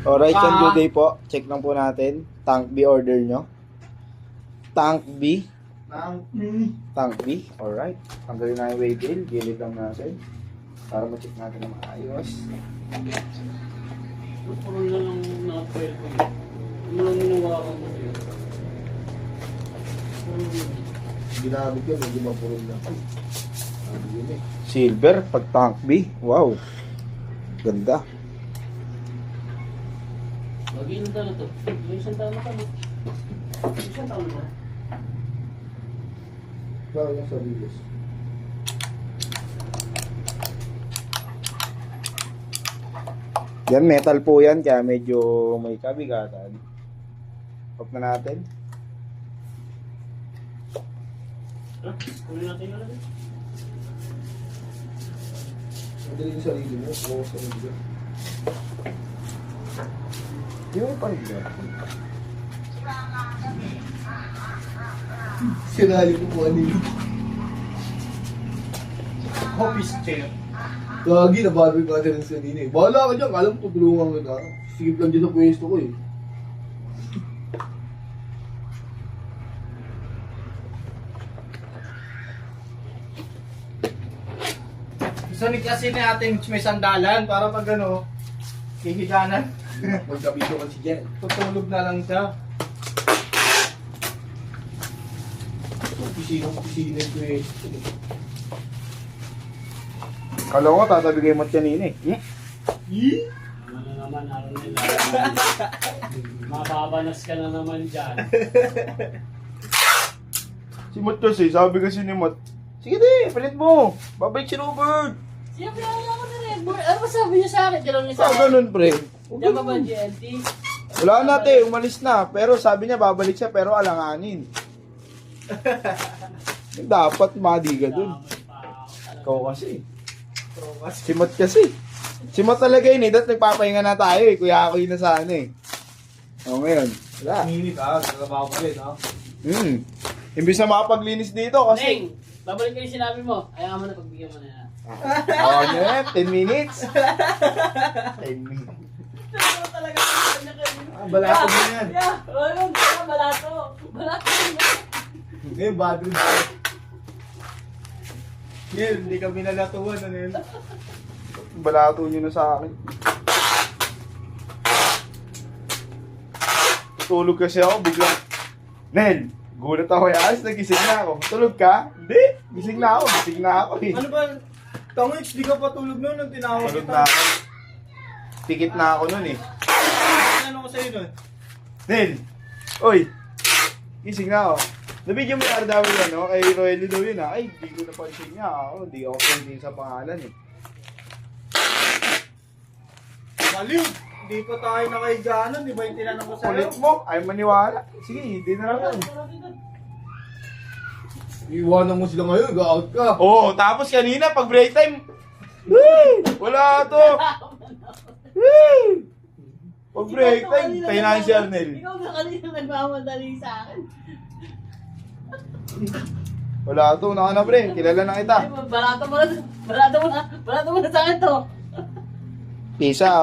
Alright, and good day po. Check lang po natin. Tank B order nyo. Tank B. Tank B. Alright. Tanggalin na yung weight bill. Gilid lang natin. Para ma-check natin na maayos. Puro na lang na-fail ko yun. Ano lang ninawa ko mo yun? Ginamit yun, hindi mapurol na. Yun eh. Silver, pag tank B. Wow. Ganda. Mag-ilan taon na to? May isang taon na ka mo. Isang taon na. Claro, yung sarili. Yan, metal po yan. Kaya medyo may kabigatan. Off na natin. Kunin natin yun natin. Madali yung sarili mo. Oo, sarili mo. Yung pa rin yan. Sinali ko po kanina. Office chair. Lagi, nababi ka natin sa kanina eh. Bahala ka dyan, alam ko tulungan kita. Sigip lang dyan sa pwesto ko eh. Gusto ni kasi natin may sandalan para pag ano, hihiganan. Magkabito ka si Jen. Tutulog na lang siya. Opisina yung pwesto. Kala ko tatabi kayo mat kanina eh. Ano na naman, araw nila. Mababanas ka na naman dyan. Si Mat kasi, sabi kasi ni Mat, sige di, palit mo. Babalik si Robert. Siyempre, ako na rin. Ano ba sabi niya sa akin? Gano'n niya sa Ah, akin. ganun pre. Diyan ba ba GLT? Wala na te, umalis na. Pero sabi niya babalik siya pero alanganin. Dapat madiga dun. Ikaw kasi. Si Mat kasi. Si Mat talaga yun eh. Dahil nagpapahinga na tayo eh. Kuya ako yun na sana eh. O ngayon. Wala. Minit nagtrabaho pa rin Imbis na makapaglinis dito kasi. Neng, babalik ko yung sinabi mo. Ayaw mo na, pagbigyan mo na yan. Oo ano yan, 10 minutes. 10 minutes. Ano talaga kanya kayo? Balato mo yan. Ayun, balato. Balato yan. Ngayon, bad trip. Ngayon, hindi kami nalatuan. Ano yun? Balato nyo na sa akin. Tutulog kasi ako, biglang, Nel, gulat ako yas, nagising na ako. Tulog ka? Hindi, gising na ako eh. Ano ba? Tangix, di ka pa tulog noon nung tinawag Tulog kita. na ako. Tikit na ako nun eh. Ano ko sa'yo nun? Nel, oy, gising na ako. Nabigyan mo yung RW ano, kay Roelio daw yun ah. Ay, di ko napansin niya ako, di ako pansin sa pangalan eh. Maliw! Hindi pa tayo nakaiganan. Di ba yung tinanong ko sa'yo? Kulit mo, ay maniwala. Sige, hindi na lang. Iwanan mo sila ngayon, ga-out ka. Oo, tapos kanina pag break time, woo, wala to. Woo! Pag break time, tayo na si Arnel. Ikaw na kanina nagmamadali sa akin. Wala to, naka na pre, kilala na kita. Balato mo na sa akin to. Peace out.